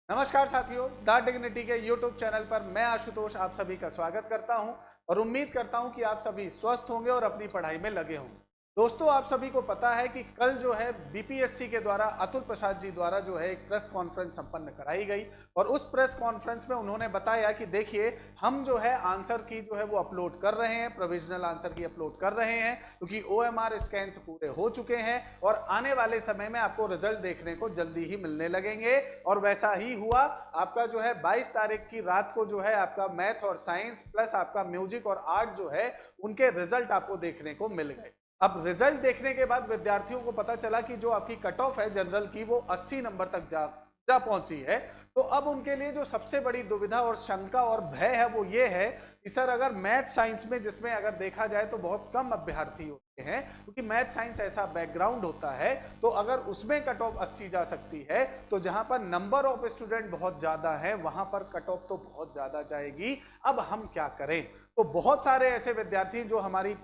नमस्कार साथियों, the dignity के YouTube चैनल पर मैं आशुतोष आप सभी का स्वागत करता हूं और उम्मीद करता हूं कि आप सभी स्वस्थ होंगे और अपनी पढ़ाई में लगे होंगे। दोस्तों, आप सभी को पता है कि कल जो है बीपीएससी के द्वारा अतुल प्रसाद जी द्वारा जो है एक प्रेस कॉन्फ्रेंस संपन्न कराई गई और उस प्रेस कॉन्फ्रेंस में उन्होंने बताया कि देखिए, हम जो है आंसर की जो है वो अपलोड कर रहे हैं, प्रोविजनल आंसर की अपलोड कर रहे हैं क्योंकि ओएमआर स्कैन्स पूरे हो चुके हैं और आने वाले समय में आपको रिजल्ट देखने को जल्दी ही मिलने लगेंगे। और वैसा ही हुआ। आपका जो है 22 तारीख की रात को जो है आपका मैथ और साइंस प्लस आपका म्यूजिक और आर्ट जो है उनके रिजल्ट आपको देखने को मिल गए। अब रिजल्ट देखने के बाद विद्यार्थियों को पता चला कि जो आपकी कट ऑफ है जनरल की वो 80 नंबर तक जा पहुंची है। तो अब उनके लिए जो सबसे बड़ी दुविधा और शंका और भय है वो ये है कि सर, अगर मैथ साइंस में, जिसमें अगर देखा जाए तो बहुत कम अभ्यर्थी होते हैं क्योंकि मैथ साइंस ऐसा बैकग्राउंड होता है, तो अगर उसमें कट ऑफ 80 जा सकती है तो जहां पर नंबर ऑफ स्टूडेंट बहुत ज्यादा है वहां पर कट ऑफ तो बहुत ज्यादा जाएगी। अब हम क्या करें? तो बहुत सारे ऐसे विद्यार्थी जो हमारी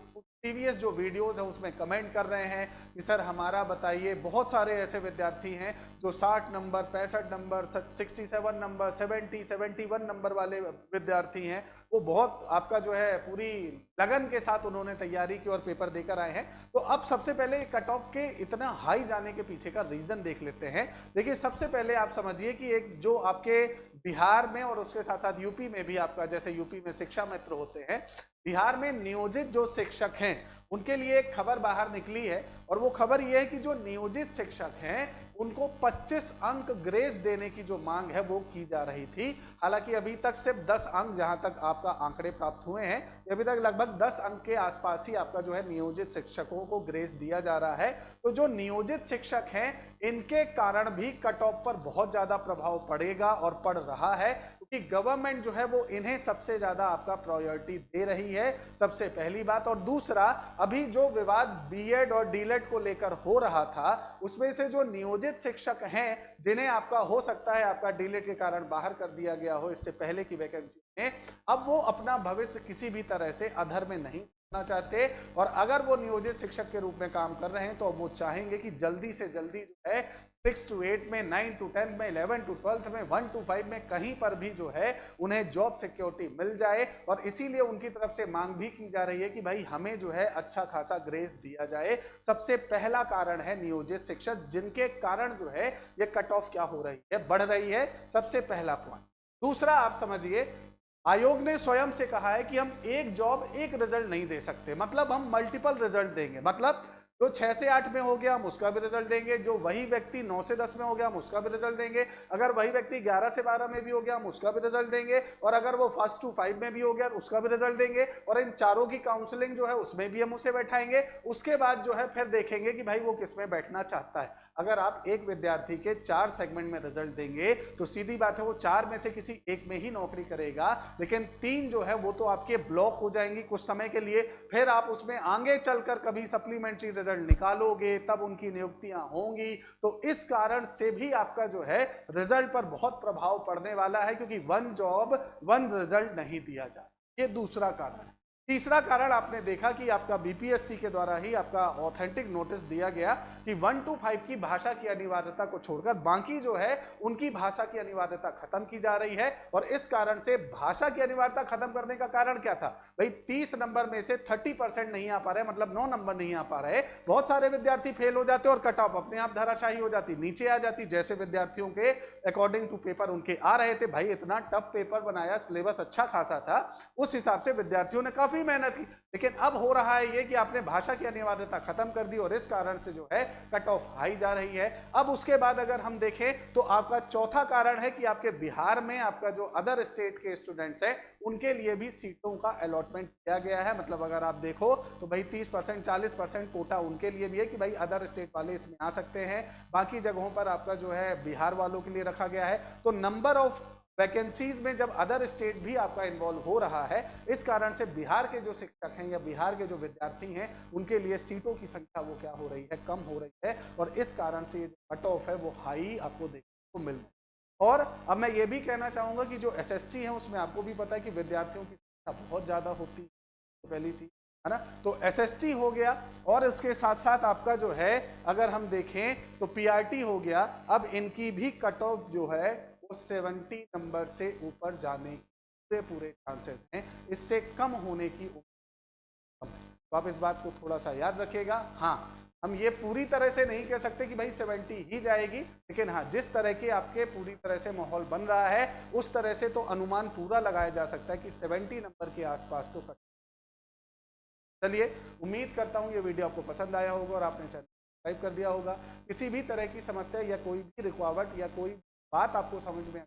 प्रीवियस जो वीडियोस है उसमें कमेंट कर रहे हैं कि सर हमारा बताइए। बहुत सारे ऐसे विद्यार्थी हैं जो 60 नंबर, 65 नंबर, 67 नंबर, 70, 71 नंबर वाले विद्यार्थी हैं। वो बहुत आपका जो है पूरी लगन के साथ उन्होंने तैयारी की और पेपर देकर आए हैं। तो अब सबसे पहले कट ऑफ के इतना हाई जाने के पीछे का रीजन देख लेते हैं। देखिए, सबसे पहले आप समझिए कि एक जो आपके बिहार में और उसके साथ साथ यूपी में भी, आपका जैसे यूपी में शिक्षा मित्र होते हैं, बिहार में नियोजित जो शिक्षक हैं उनके लिए एक खबर बाहर निकली है और वो खबर ये है कि जो नियोजित शिक्षक हैं उनको 25 अंक ग्रेस देने की जो मांग है वो की जा रही थी। हालांकि अभी तक सिर्फ 10 अंक, जहां तक आपका आंकड़े प्राप्त हुए हैं, अभी तक लगभग 10 अंक के आसपास ही आपका जो है नियोजित शिक्षकों को ग्रेस दिया जा रहा है। तो जो नियोजित शिक्षक हैं इनके कारण भी कट ऑफ पर बहुत ज्यादा प्रभाव पड़ेगा और पड़ रहा है क्योंकि गवर्नमेंट जो है वो इन्हें सबसे ज्यादा आपका प्रायोरिटी दे रही है, सबसे पहली बात। और दूसरा, अभी जो विवाद बीएड और डीलेड को लेकर हो रहा था उसमें से जो नियोजित शिक्षक हैं जिन्हें आपका हो सकता है आपका डीलेड के कारण बाहर कर दिया गया हो इससे पहले की वैकेंसी में, अब वो अपना भविष्य किसी भी तरह से अधर में नहीं करना चाहते। और अगर वो नियोजित शिक्षक के रूप में काम कर रहे हैं तो वो चाहेंगे कि जल्दी से जल्दी जो है 6 to 8 में, 9 to 10 में, 11 to 12 में, 1 to 5 में कहीं पर भी जो है उन्हें जॉब सिक्योरिटी मिल जाए। और इसीलिए उनकी तरफ से मांग भी की जा रही है कि भाई हमें जो है अच्छा खासा ग्रेस दिया जाए। सबसे पहला कारण है नियोजित शिक्षक, जिनके कारण जो है ये कट ऑफ क्या हो रही है, बढ़ रही है। सबसे पहला पॉइंट। दूसरा, आप समझिए, आयोग ने स्वयं से कहा है कि हम एक जॉब एक रिजल्ट नहीं दे सकते, मतलब हम मल्टीपल रिजल्ट देंगे। मतलब जो 6 से 8 में हो गया हम उसका भी रिजल्ट देंगे, जो वही व्यक्ति 9 से 10 में हो गया हम उसका भी रिजल्ट देंगे, अगर वही व्यक्ति 11 से 12 में भी हो गया हम उसका भी रिजल्ट देंगे, और अगर वो 1st to 5 में भी हो गया तो उसका भी रिजल्ट देंगे। और इन चारों की काउंसलिंग जो है उसमें भी हम उसे बैठाएंगे। उसके बाद जो है फिर देखेंगे कि भाई वो किस में बैठना चाहता है। अगर आप एक विद्यार्थी के 4 सेगमेंट में रिजल्ट देंगे तो सीधी बात है वो 4 में से किसी एक में ही नौकरी करेगा, लेकिन 3 जो है वो तो आपके ब्लॉक हो जाएंगी कुछ समय के लिए। फिर आप उसमें आगे चलकर कभी सप्लीमेंट्री रिजल्ट निकालोगे, तब उनकी नियुक्तियां होंगी। तो इस कारण से भी आपका जो है रिजल्ट पर बहुत प्रभाव पड़ने वाला है क्योंकि 1 जॉब 1 रिजल्ट नहीं दिया जा रहा। ये दूसरा कारण है। तीसरा कारण, आपने देखा कि आपका बीपीएससी के द्वारा ही आपका ऑथेंटिक नोटिस दिया गया कि 1 to 5 की भाषा की अनिवार्यता को छोड़कर बाकी जो है उनकी भाषा की अनिवार्यता खत्म की जा रही है। और इस कारण से भाषा की अनिवार्यता खत्म करने का कारण क्या था भाई? 30 नंबर में से 30% नहीं आ पा रहे, मतलब 9 नंबर नहीं आ पा रहे। बहुत सारे विद्यार्थी फेल हो जाते और कट ऑफ अपने आप धराशायी हो जाती, नीचे आ जाती। जैसे विद्यार्थियों के अकॉर्डिंग टू पेपर उनके आ रहे थे, भाई इतना टफ पेपर बनाया, सिलेबस अच्छा खासा था, उस हिसाब से विद्यार्थियों ने काफी मेहनत की। लेकिन अब हो रहा है ये कि आपने भाषा की अनिवार्यता खत्म कर दी और इस कारण से जो है कट ऑफ हाई जा रही है। अब उसके बाद अगर हम देखें तो आपका चौथा कारण है कि आपके बिहार में आपका जो अदर स्टेट के स्टूडेंट्स हैं उनके लिए भी सीटों का अलॉटमेंट किया गया है। मतलब अगर आप देखो तो भाई 30%, 40% कोटा उनके लिए भी है कि भाई अदर स्टेट वाले इसमें आ सकते हैं। बाकी जगहों पर आपका जो है बिहार वालों के लिए रखा गया है। तो नंबर ऑफ वैकेंसीज में जब अदर स्टेट भी आपका इन्वॉल्व हो रहा है, इस कारण से बिहार के जो शिक्षक हैं या बिहार के जो विद्यार्थी हैं उनके लिए सीटों की संख्या वो क्या हो रही है, कम हो रही है। और इस कारण से ये जो कट ऑफ है वो हाई आपको देखने को मिल रही है। और अब मैं ये भी कहना चाहूंगा कि जो एसएसटी है उसमें आपको भी पता है कि विद्यार्थियों की संख्या बहुत ज्यादा होती है, पहली चीज है ना। तो एसएसटी हो गया और इसके साथ साथ आपका जो है अगर हम देखें तो पीआरटी हो गया। अब इनकी भी कट ऑफ जो है तो 70 नंबर से ऊपर जाने के पूरे चांसेस हैं, इससे कम होने की उम्मीद कम है। तो आप इस बात को थोड़ा सा याद रखिएगा। हाँ, हम ये पूरी तरह से नहीं कह सकते कि भाई 70 ही जाएगी, लेकिन हाँ, जिस तरह के आपके पूरी तरह से माहौल बन रहा है उस तरह से तो अनुमान पूरा लगाया जा सकता है कि 70 नंबर के आसपास तो कट। चलिए, उम्मीद करता हूँ ये वीडियो आपको पसंद आया होगा और आपने चैनल सब्सक्राइब कर दिया होगा। किसी भी तरह की समस्या या कोई भी रुकावट या कोई बात आपको समझ में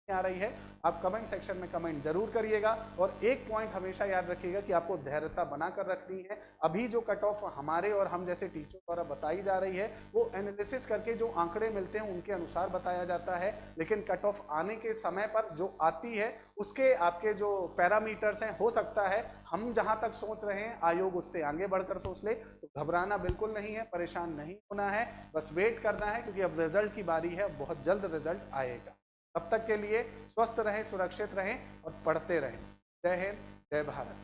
नहीं आ रही है, आप कमेंट सेक्शन में कमेंट जरूर करिएगा। और एक पॉइंट हमेशा याद रखिएगा कि आपको धैर्यता बनाकर रखनी है। अभी जो कट ऑफ हमारे और हम जैसे टीचर द्वारा बताई जा रही है वो एनालिसिस करके जो आंकड़े मिलते हैं उनके अनुसार बताया जाता है, लेकिन कट ऑफ आने के समय पर जो आती है उसके आपके जो पैरामीटर्स हैं, हो सकता है हम जहां तक सोच रहे हैं आयोग उससे आगे बढ़कर सोच ले। तो घबराना बिल्कुल नहीं है, परेशान नहीं होना है, बस वेट करना है, क्योंकि अब रिजल्ट की बारी है, बहुत जल्द रिजल्ट आएगा। तब तक के लिए स्वस्थ रहें, सुरक्षित रहें और पढ़ते रहें। जय हिंद, जय भारत।